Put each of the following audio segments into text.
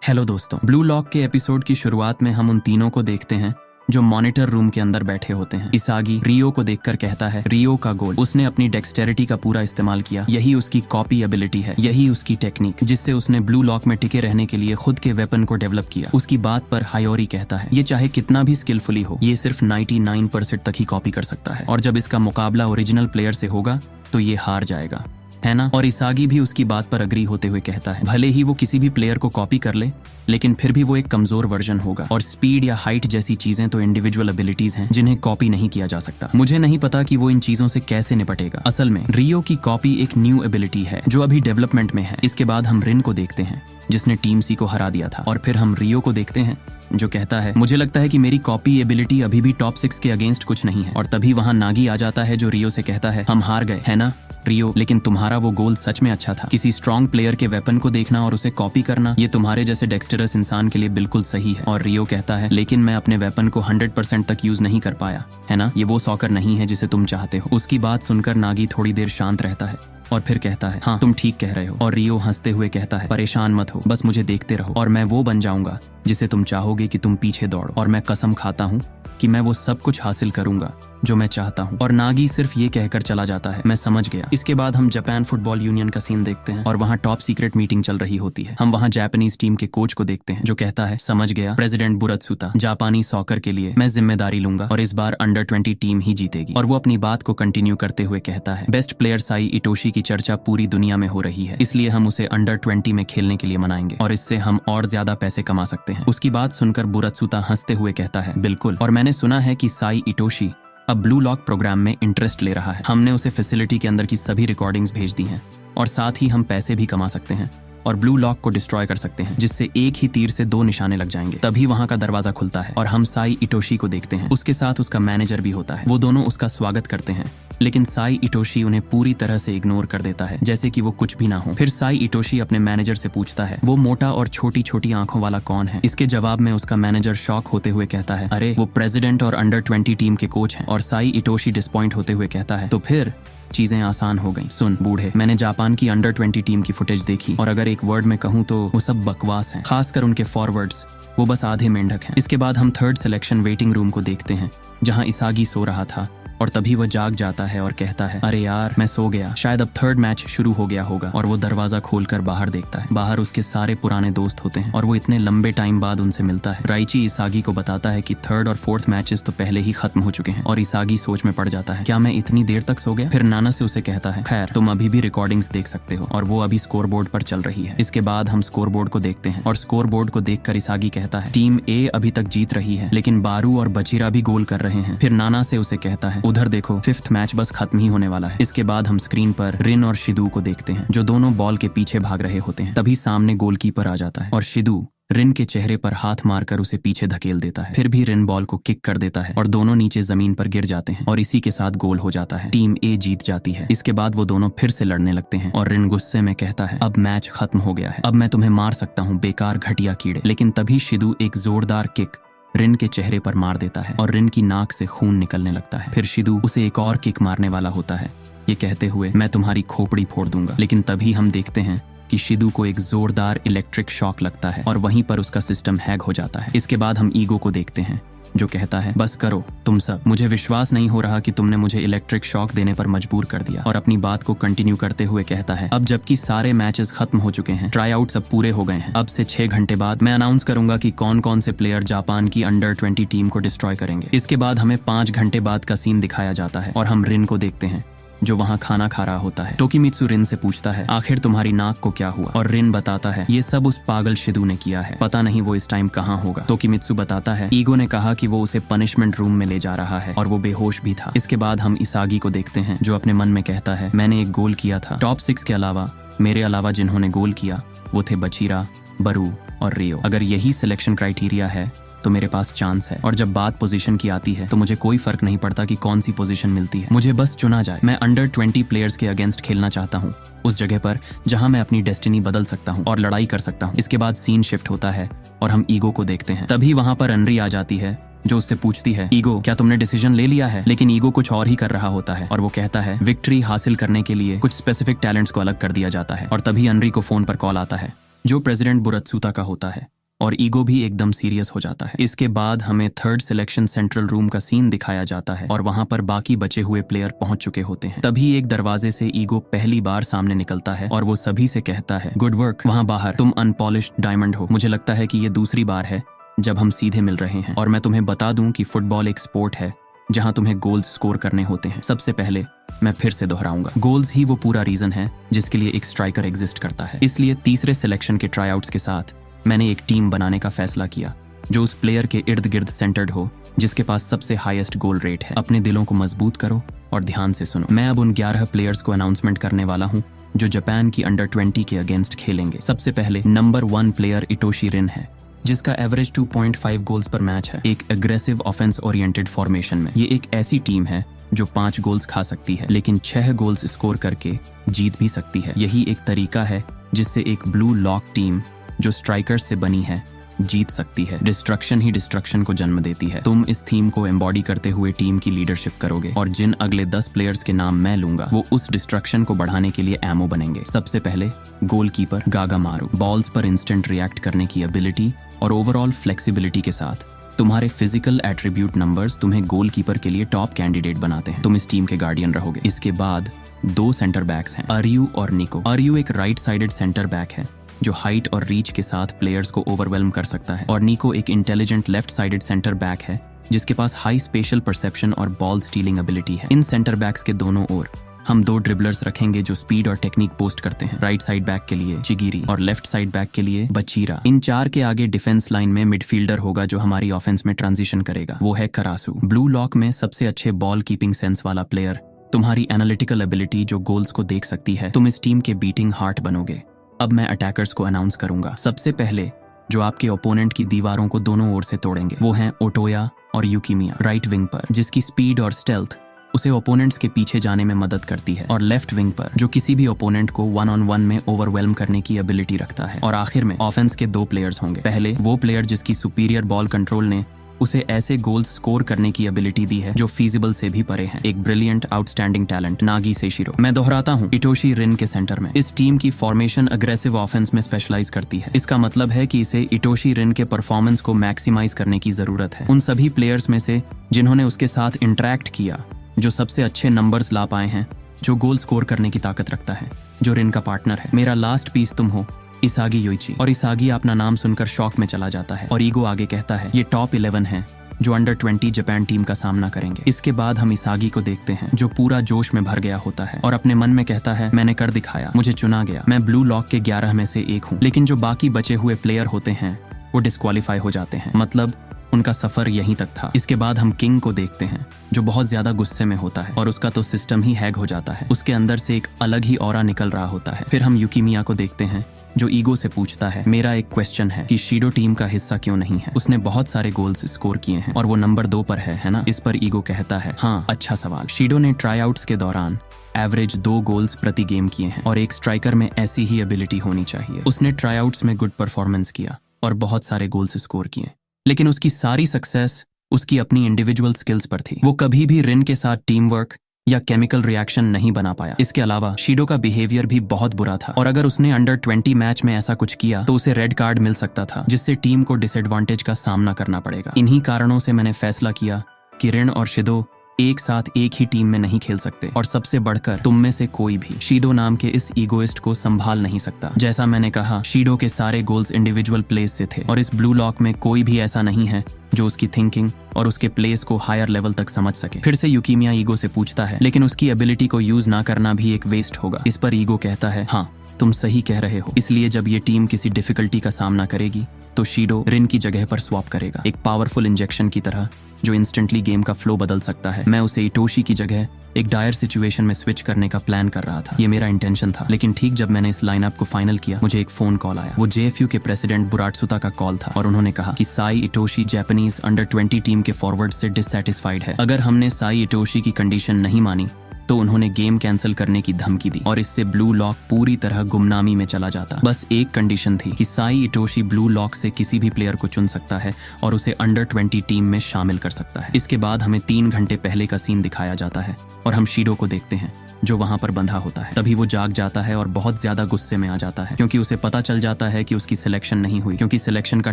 Hello दोस्तों, blue lock के episode की शुरुआत में हम उन तीनों को देखते हैं जो मॉनिटर रूम के अंदर बैठे होते हैं। इसागी रियो को देखकर कहता है, रियो का गोल, उसने अपनी डेक्सटेरिटी का पूरा इस्तेमाल किया, यही उसकी कॉपी एबिलिटी है, यही उसकी टेक्निक जिससे उसने ब्लू लॉक में टिके रहने के लिए खुद के वेपन को डेवलप किया। उसकी बात पर हायोरी कहता है, ये चाहे कितना भी स्किलफुली हो, ये सिर्फ 99% तक ही कॉपी कर सकता है, और जब इसका मुकाबला ओरिजिनल प्लेयर से होगा तो ये हार जाएगा, है ना। और इसागी भी उसकी बात पर अग्री होते हुए कहता है, भले ही वो किसी भी प्लेयर को कॉपी कर ले, लेकिन फिर भी वो एक कमजोर वर्जन होगा, और स्पीड या हाइट जैसी चीजें तो इंडिविजुअल एबिलिटीज हैं जिन्हें कॉपी नहीं किया जा सकता। मुझे नहीं पता कि वो इन चीजों से कैसे निपटेगा। असल में रियो की कॉपी एक न्यू एबिलिटी है जो अभी डेवलपमेंट में है। इसके बाद हम रिन को देखते हैं जिसने टीम सी को हरा दिया था, और फिर हम रियो को देखते हैं जो कहता है, मुझे लगता है कि मेरी कॉपी एबिलिटी अभी भी टॉप 6 के अगेंस्ट कुछ नहीं है। और तभी वहां नागी आ जाता है जो रियो से कहता है, हम हार गए, है ना रियो, लेकिन तुम्हारा वो गोल सच में अच्छा था। किसी स्ट्रॉन्ग प्लेयर के वेपन को देखना और उसे कॉपी करना, ये तुम्हारे जैसे डेक्सटरस इंसान के लिए बिल्कुल सही है। और रियो कहता है, लेकिन मैं अपने वेपन को 100% तक यूज नहीं कर पाया, है ना, ये वो सॉकर नहीं है जिसे तुम चाहते हो। उसकी बात सुनकर नागी थोड़ी देर शांत रहता है और फिर कहता है, हाँ तुम ठीक कह रहे हो। और रियो हंसते हुए कहता है, परेशान मत हो, बस मुझे देखते रहो और मैं वो बन जाऊंगा जिसे तुम चाहोगे कि तुम पीछे दौड़ो, और मैं कसम खाता हूँ कि मैं वो सब कुछ हासिल करूंगा जो मैं चाहता हूँ। और नागी सिर्फ ये कहकर चला जाता है, मैं समझ गया। इसके बाद हम जापान फुटबॉल यूनियन का सीन देखते हैं और वहाँ टॉप सीक्रेट मीटिंग चल रही होती है। हम वहाँ जापानीज टीम के कोच को देखते हैं जो कहता है, समझ गया प्रेसिडेंट बुरत्सुता, जापानी सॉकर के लिए मैं जिम्मेदारी लूंगा और इस बार अंडर 20 टीम ही जीतेगी। और वो अपनी बात को कंटिन्यू करते हुए कहता है, बेस्ट प्लेयर साई इटोशी की चर्चा पूरी दुनिया में हो रही है, इसलिए हम उसे अंडर 20 में खेलने के लिए मनाएंगे और इससे हम और ज्यादा पैसे कमा सकते हैं। उसकी बात सुनकर बुरत्सुता हंसते हुए कहता है, बिल्कुल, और मैंने सुना है कि साई इटोशी अब ब्लू लॉक प्रोग्राम में इंटरेस्ट ले रहा है। हमने उसे फैसिलिटी के अंदर की सभी रिकॉर्डिंग्स भेज दी हैं और साथ ही हम पैसे भी कमा सकते हैं और ब्लू लॉक को डिस्ट्रॉय कर सकते हैं, जिससे एक ही तीर से 2 निशाने लग जाएंगे। तभी वहां का दरवाजा खुलता है और हम साई इटोशी को देखते हैं। उसके साथ उसका मैनेजर भी होता है। वो दोनों उसका स्वागत करते हैं, लेकिन साई इटोशी उन्हें पूरी तरह से इग्नोर कर देता है, जैसे कि वो कुछ भी ना हो। फिर साई इटोशी अपने मैनेजर से पूछता है, वो मोटा और छोटी छोटी आंखों वाला कौन है। इसके जवाब में उसका मैनेजर शॉक होते हुए कहता है, अरे वो प्रेसिडेंट और अंडर 20 टीम के कोच हैं। और साई इटोशी डिसपॉइंट होते हुए कहता है, तो फिर चीजें आसान हो गई। सुन बूढ़े, मैंने जापान की अंडर 20 टीम की फुटेज देखी और अगर एक वर्ड में कहूँ तो वो सब बकवास है, खासकर उनके फॉरवर्ड्स, वो बस आधे मेंढक हैं। इसके बाद हम थर्ड सिलेक्शन वेटिंग रूम को देखते हैं जहां इसागी सो रहा था और तभी वो जाग जाता है और कहता है, अरे यार मैं सो गया, शायद अब थर्ड मैच शुरू हो गया होगा। और वो दरवाजा खोलकर बाहर देखता है। बाहर उसके सारे पुराने दोस्त होते हैं और वो इतने लंबे टाइम बाद उनसे मिलता है। राइची इसागी को बताता है कि थर्ड और फोर्थ मैचेस तो पहले ही खत्म हो चुके हैं और इसागी सोच में पड़ जाता है, क्या मैं इतनी देर तक सो गया। फिर नाना से उसे कहता है, खैर तुम अभी भी रिकॉर्डिंग्स देख सकते हो और वो अभी स्कोर बोर्ड पर चल रही है। इसके बाद हम स्कोर बोर्ड को देखते हैं और स्कोर बोर्ड को देखकर इसागी कहता है, टीम ए अभी तक जीत रही है, लेकिन बारू और बचीरा भी गोल कर रहे हैं। फिर नाना से उसे कहता है, उधर देखो, 5th मैच बस खत्म ही होने वाला है। इसके बाद हम स्क्रीन पर रिन और शिदू को देखते हैं जो दोनों बॉल के पीछे भाग रहे होते हैं। तभी सामने गोलकीपर आ जाता है और शिदू रिन के चेहरे पर हाथ मारकर उसे पीछे धकेल देता है। फिर भी रिन बॉल को किक कर देता है और दोनों नीचे जमीन पर गिर जाते हैं और इसी के साथ गोल हो जाता है। टीम ए जीत जाती है। इसके बाद वो दोनों फिर से लड़ने लगते हैं और रिन गुस्से में कहता है, अब मैच खत्म हो गया है, अब मैं तुम्हें मार सकता हूँ, बेकार घटिया कीड़े। लेकिन तभी शिदू एक जोरदार किक रिन के चेहरे पर मार देता है और रिन की नाक से खून निकलने लगता है। फिर शिदू उसे एक और किक मारने वाला होता है, ये कहते हुए, मैं तुम्हारी खोपड़ी फोड़ दूंगा। लेकिन तभी हम देखते हैं कि शिदू को एक जोरदार इलेक्ट्रिक शॉक लगता है और वहीं पर उसका सिस्टम हैक हो जाता है। इसके बाद हम ईगो को देखते हैं जो कहता है, बस करो तुम सब, मुझे विश्वास नहीं हो रहा कि तुमने मुझे इलेक्ट्रिक शॉक देने पर मजबूर कर दिया। और अपनी बात को कंटिन्यू करते हुए कहता है, अब जबकि सारे मैचेस खत्म हो चुके हैं, ट्राई आउट सब पूरे हो गए हैं, अब से 6 घंटे बाद मैं अनाउंस करूंगा कि कौन कौन से प्लेयर जापान की अंडर 20 टीम को डिस्ट्रॉय करेंगे। इसके बाद हमें 5 घंटे बाद का सीन दिखाया जाता है और हम रिन को देखते हैं जो वहाँ खाना खा रहा होता है। टोकीमित्सु रिन से पूछता है, आखिर तुम्हारी नाक को क्या हुआ। और रिन बताता है, ये सब उस पागल शिदू ने किया है, पता नहीं वो इस टाइम कहाँ होगा। टोकीमित्सु बताता है, ईगो ने कहा कि वो उसे पनिशमेंट रूम में ले जा रहा है और वो बेहोश भी था। इसके बाद हम इसागी को देखते हैं जो अपने मन में कहता है, मैंने एक गोल किया था, टॉप 6 के अलावा मेरे अलावा जिन्होंने गोल किया वो थे बचीरा, बरू और रियो। अगर यही सिलेक्शन क्राइटेरिया है तो मेरे पास चांस है। और जब बात पोजीशन की आती है तो मुझे कोई फर्क नहीं पड़ता कि कौन सी पोजीशन मिलती है, मुझे बस चुना जाए। मैं अंडर 20 प्लेयर्स के अगेंस्ट खेलना चाहता हूँ, उस जगह पर जहां मैं अपनी डेस्टिनी बदल सकता हूँ और लड़ाई कर सकता हूँ। इसके बाद सीन शिफ्ट होता है और हम ईगो को देखते हैं। तभी वहां पर अनरी आ जाती है जो उससे पूछती है, ईगो क्या तुमने डिसीजन ले लिया है। लेकिन ईगो कुछ और ही कर रहा होता है और वो कहता है, विक्ट्री हासिल करने के लिए कुछ स्पेसिफिक टैलेंट्स को अलग कर दिया जाता है। और तभी अनरी को फोन पर कॉल आता है जो प्रेसिडेंट बुरत्सुता का होता है, और ईगो भी एकदम सीरियस हो जाता है। इसके बाद हमें थर्ड सिलेक्शन सेंट्रल रूम का सीन दिखाया जाता है और वहां पर बाकी बचे हुए प्लेयर पहुंच चुके होते हैं। तभी एक दरवाजे से ईगो पहली बार सामने निकलता है और वो सभी से कहता है, गुड वर्क वहां बाहर, तुम अनपॉलिश्ड डायमंड हो। मुझे लगता है कि ये दूसरी बार है जब हम सीधे मिल रहे हैं, और मैं तुम्हें बता दूं कि फुटबॉल एक स्पोर्ट है जहां तुम्हें गोल्स स्कोर करने होते हैं। सबसे पहले मैं फिर से दोहराऊंगा, गोल्स ही वो पूरा रीजन है जिसके लिए एक स्ट्राइकर एग्जिस्ट करता है। इसलिए तीसरे सिलेक्शन के ट्राईआउट्स के साथ मैंने एक टीम बनाने का फैसला किया जो उस प्लेयर के इर्द गिर्द सेंटर्ड हो जिसके पास सबसे हाईएस्ट गोल रेट है। अपने दिलों को मजबूत करो और ध्यान से सुनो। मैं अब उन 11 प्लेयर्स को अनाउंसमेंट करने वाला हूं जो जापान की अंडर 20 के अगेंस्ट खेलेंगे। सबसे पहले नंबर 1 प्लेयर इटोशी रिन है, जिसका एवरेज 2.5 गोल्स पर मैच है, एक एग्रेसिव ऑफेंस ओरिएंटेड फॉर्मेशन में। ये एक ऐसी टीम है जो 5 गोल्स खा सकती है लेकिन 6 गोल्स स्कोर करके जीत भी सकती है। यही एक तरीका है जिससे एक ब्लू लॉक टीम जो स्ट्राइकर्स से बनी है जीत सकती है। डिस्ट्रक्शन ही डिस्ट्रक्शन को जन्म देती है। तुम इस थीम को एम्बॉडी करते हुए टीम की लीडरशिप करोगे और जिन अगले 10 प्लेयर्स के नाम मैं लूंगा वो उस डिस्ट्रक्शन को बढ़ाने के लिए एमओ बनेंगे। सबसे पहले गोलकीपर गागामारू, बॉल्स पर इंस्टेंट रिएक्ट करने की एबिलिटी और ओवरऑल फ्लेक्सिबिलिटी के साथ तुम्हारे फिजिकल एट्रीब्यूट नंबर्स तुम्हें गोलकीपर के लिए टॉप कैंडिडेट बनाते हैं। तुम इस टीम के गार्डियन रहोगे। इसके बाद 2 सेंटर बैक्स हैं, अरियू और निको। अरियू एक राइट साइडेड सेंटर बैक है जो हाइट और रीच के साथ प्लेयर्स को ओवरवेल्म कर सकता है, और निको एक intelligent left sided centre back है जिसके पास हाई स्पेशल परसेप्शन और बॉल स्टीलिंग एबिलिटी है। इन सेंटर बैक्स के दोनों ओर हम 2 ड्रिबलर्स रखेंगे जो स्पीड और टेक्निक पोस्ट करते हैं। राइट साइड बैक के लिए चिगिरी और लेफ्ट साइड बैक के लिए बचीरा। इन 4 के आगे डिफेंस लाइन में मिडफील्डर होगा जो हमारी ऑफेंस में ट्रांजिशन करेगा, वो है करासू। ब्लू लॉक में सबसे अच्छे बॉल कीपिंग सेंस वाला प्लेयर, तुम्हारी एनालिटिकल एबिलिटी जो गोल्स को देख सकती है। तुम इस टीम के बीटिंग हार्ट बनोगे। अब मैं अटैकर्स को अनाउंस करूंगा। सबसे पहले जो आपके ओपोनेंट की दीवारों को दोनों ओर से तोड़ेंगे वो हैं ओटोया और यूकिमिया। राइट विंग पर जिसकी स्पीड और स्टेल्थ उसे ओपोनेंट्स के पीछे जाने में मदद करती है, और लेफ्ट विंग पर जो किसी भी ओपोनेंट को 1-on-1 में ओवरवेल्म करने की एबिलिटी रखता है। और आखिर में ऑफेंस के 2 प्लेयर्स होंगे। पहले वो प्लेयर जिसकी सुपीरियर बॉल कंट्रोल ने उसे ऐसे गोल्स स्कोर करने की एबिलिटी दी है जो फीजिबल से भी परे हैं, एक ब्रिलियंट आउटस्टैंडिंग टैलेंट नागी सेशिरो। मैं दोहराता हूँ, इटोशी रिन के सेंटर में। इस टीम की फॉर्मेशन अग्रेसिव ऑफेंस में स्पेशलाइज करती है। इसका मतलब है कि इसे इटोशी रिन के परफॉर्मेंस को मैक्सिमाइज करने की जरूरत है। उन सभी प्लेयर्स में से जिन्होंने उसके साथ इंटरेक्ट किया जो सबसे अच्छे नंबर्स ला पाए हैं, जो गोल स्कोर करने की ताकत रखता है, जो रिन का पार्टनर है। मेरा लास्ट पीस तुम हो, इसागी योइची। और इसागी अपना नाम सुनकर शॉक में चला जाता है और ईगो आगे कहता है ये टॉप 11 है जो अंडर 20 जापान टीम का सामना करेंगे। इसके बाद हम इसागी को देखते हैं जो पूरा जोश में भर गया होता है और अपने मन में कहता है मैंने कर दिखाया, मुझे चुना गया, मैं ब्लू लॉक के 11 में से एक हूँ। लेकिन जो बाकी बचे हुए प्लेयर होते हैं वो डिस्क्वालीफाई हो जाते हैं, मतलब उनका सफर यहीं तक था। इसके बाद हम किंग को देखते हैं जो बहुत ज्यादा गुस्से में होता है और उसका तो सिस्टम ही हैक हो जाता है। उसके अंदर से एक अलग ही ऑरा निकल रहा होता है। फिर हम यूकिमिया को देखते हैं जो ईगो से पूछता है मेरा एक क्वेश्चन है कि शीडो टीम का हिस्सा क्यों नहीं है? उसने बहुत सारे गोल्स स्कोर किए हैं और वो नंबर 2 पर है ना? इस पर ईगो कहता है हाँ, अच्छा सवाल। शीडो ने ट्राईआउट्स के दौरान एवरेज 2 गोल्स प्रति गेम किए हैं और एक स्ट्राइकर में ऐसी ही एबिलिटी होनी चाहिए। उसने ट्राईआउट्स में गुड परफॉर्मेंस किया और बहुत सारे गोल्स स्कोर किए, लेकिन उसकी सारी सक्सेस उसकी अपनी इंडिविजुअल स्किल्स पर थी। वो कभी भी रिन के साथ टीम वर्क या केमिकल रिएक्शन नहीं बना पाया। इसके अलावा शीडो का बिहेवियर भी बहुत बुरा था और अगर उसने अंडर 20 मैच में ऐसा कुछ किया तो उसे रेड कार्ड मिल सकता था जिससे टीम को डिसएडवांटेज का सामना करना पड़ेगा। इन्हीं कारणों से मैंने फैसला किया कि रिन और शीडो एक साथ एक ही टीम में नहीं खेल सकते और सबसे बढ़कर तुम में से कोई भी शीडो नाम के इस ईगोइस्ट को संभाल नहीं सकता। जैसा मैंने कहा, शीडो के सारे गोल्स इंडिविजुअल प्लेस से थे और इस ब्लू लॉक में कोई भी ऐसा नहीं है जो उसकी थिंकिंग और उसके प्लेस को हायर लेवल तक समझ सके। फिर से यूकिमिया ईगो से पूछता है लेकिन उसकी एबिलिटी को यूज ना करना भी एक वेस्ट होगा। इस पर ईगो कहता है हाँ, तुम सही कह रहे हो। इसलिए जब ये टीम किसी डिफिकल्टी का सामना करेगी तो शीडो रिन की जगह पर स्वैप करेगा, एक पावरफुल इंजेक्शन की तरह जो इंस्टेंटली गेम का फ्लो बदल सकता है। मैं उसे इटोशी की जगह एक डायर सिचुएशन में स्विच करने का प्लान कर रहा था। ये मेरा इंटेंशन था, लेकिन ठीक जब मैंने इस लाइनअप को फाइनल किया मुझे एक फोन कॉल आया। वो JFU के प्रेसिडेंट बुराटसुता का कॉल था और उन्होंने कहा कि साई इटोशी जापानीज अंडर 20 टीम के फॉरवर्ड से डिससैटिस्फाइड है। अगर हमने साई इटोशी की कंडीशन नहीं मानी तो उन्होंने गेम कैंसिल करने की धमकी दी और इससे ब्लू लॉक पूरी तरह गुमनामी में चला जाता। बस एक कंडीशन थी कि साई इटोशी ब्लू लॉक से किसी भी प्लेयर को चुन सकता है और उसे अंडर 20 टीम में शामिल कर सकता है। इसके बाद हमें 3 घंटे पहले का सीन दिखाया जाता है और हम शीडो को देखते हैं जो वहां पर बंधा होता है। तभी वो जाग जाता है और बहुत ज्यादा गुस्से में आ जाता है क्योंकि उसे पता चल जाता है कि उसकी सिलेक्शन नहीं हुई, क्योंकि सिलेक्शन का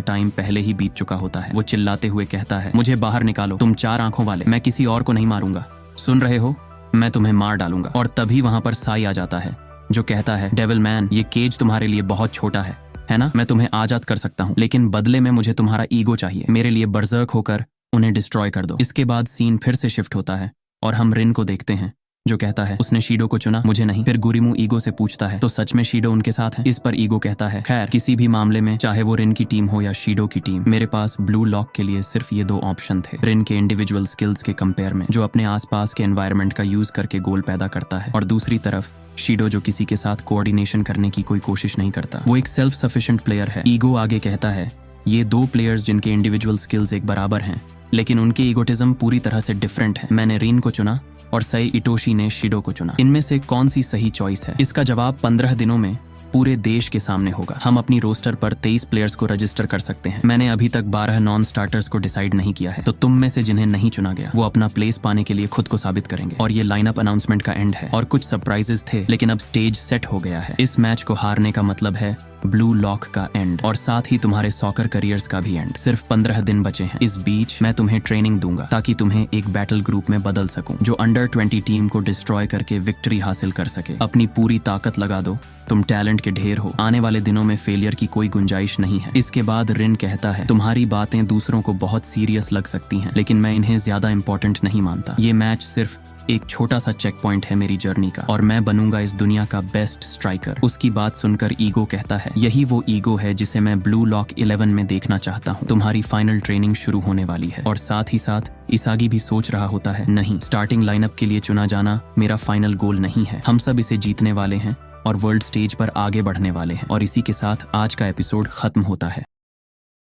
टाइम पहले ही बीत चुका होता है। वो चिल्लाते हुए कहता है, मुझे बाहर निकालो, तुम 4 आंखों वाले, मैं किसी और को नहीं मारूंगा, सुन रहे हो, मैं तुम्हें मार डालूंगा। और तभी वहां पर साई आ जाता है जो कहता है, डेविल मैन, ये केज तुम्हारे लिए बहुत छोटा है ना? मैं तुम्हें आजाद कर सकता हूँ, लेकिन बदले में मुझे तुम्हारा ईगो चाहिए। मेरे लिए बर्जर्क होकर उन्हें डिस्ट्रॉय कर दो। इसके बाद सीन फिर से शिफ्ट होता है और हम रिन को देखते हैं जो कहता है, उसने शीडो को चुना, मुझे नहीं। फिर गुरिमू ईगो से पूछता है, तो सच में शीडो उनके साथ है? इस पर ईगो कहता है, खैर किसी भी मामले में, चाहे वो रिन की टीम हो या शीडो की टीम, मेरे पास ब्लू लॉक के लिए सिर्फ ये 2 ऑप्शन थे। रिन के इंडिविजुअल स्किल्स के कंपेयर में, जो अपने आसपास के एनवायरनमेंट का यूज करके गोल पैदा करता है, और दूसरी तरफ शीडो जो किसी के साथ कोऑर्डिनेशन करने की कोई कोशिश नहीं करता। वो एक सेल्फ सफिशिएंट प्लेयर है। ईगो आगे कहता है, ये 2 प्लेयर्स जिनके इंडिविजुअल स्किल्स एक बराबर हैं, लेकिन उनके ईगोटिज्म पूरी तरह से डिफरेंट है। मैंने रिन को चुना और साई इटोशी ने शीडो को चुना। इनमें से कौन सी सही चॉइस है? इसका जवाब 15 दिनों में पूरे देश के सामने होगा। हम अपनी रोस्टर पर 23 प्लेयर्स को रजिस्टर कर सकते हैं। मैंने अभी तक 12 नॉन स्टार्टर्स को डिसाइड नहीं किया है, तो तुम में से जिन्हें नहीं चुना गया वो अपना प्लेस पाने के लिए खुद को साबित करेंगे। और ये लाइनअप अनाउंसमेंट का एंड है। और कुछ सरप्राइजेस थे, लेकिन अब स्टेज सेट हो गया है। इस मैच को हारने का मतलब है ब्लू लॉक का एंड, और साथ ही तुम्हारे सॉकर करियर्स का भी एंड। सिर्फ 15 दिन बचे हैं। इस बीच मैं तुम्हें ट्रेनिंग दूंगा ताकि तुम्हें एक बैटल ग्रुप में बदल सकूं जो अंडर 20 टीम को डिस्ट्रॉय करके विक्ट्री हासिल कर सके। अपनी पूरी ताकत लगा दो, तुम टैलेंट के ढेर हो, आने वाले दिनों में फेलियर की कोई गुंजाइश नहीं है। इसके बाद रिन कहता है, तुम्हारी बातें दूसरों को बहुत सीरियस लग सकती हैं, लेकिन मैं इन्हें ज्यादा इंपॉर्टेंट नहीं मानता। ये मैच सिर्फ एक छोटा सा चेक पॉइंट है मेरी जर्नी का, और मैं बनूंगा इस दुनिया का बेस्ट स्ट्राइकर। उसकी बात सुनकर ईगो कहता है, यही वो ईगो है जिसे मैं ब्लू लॉक 11 में देखना चाहता हूँ। तुम्हारी फाइनल ट्रेनिंग शुरू होने वाली है। और साथ ही साथ इसागी भी सोच रहा होता है, नहीं, स्टार्टिंग लाइनअप के लिए चुना जाना मेरा फाइनल गोल नहीं है। हम सब इसे जीतने वाले हैं और वर्ल्ड स्टेज पर आगे बढ़ने वाले हैं। और इसी के साथ आज का एपिसोड खत्म होता है।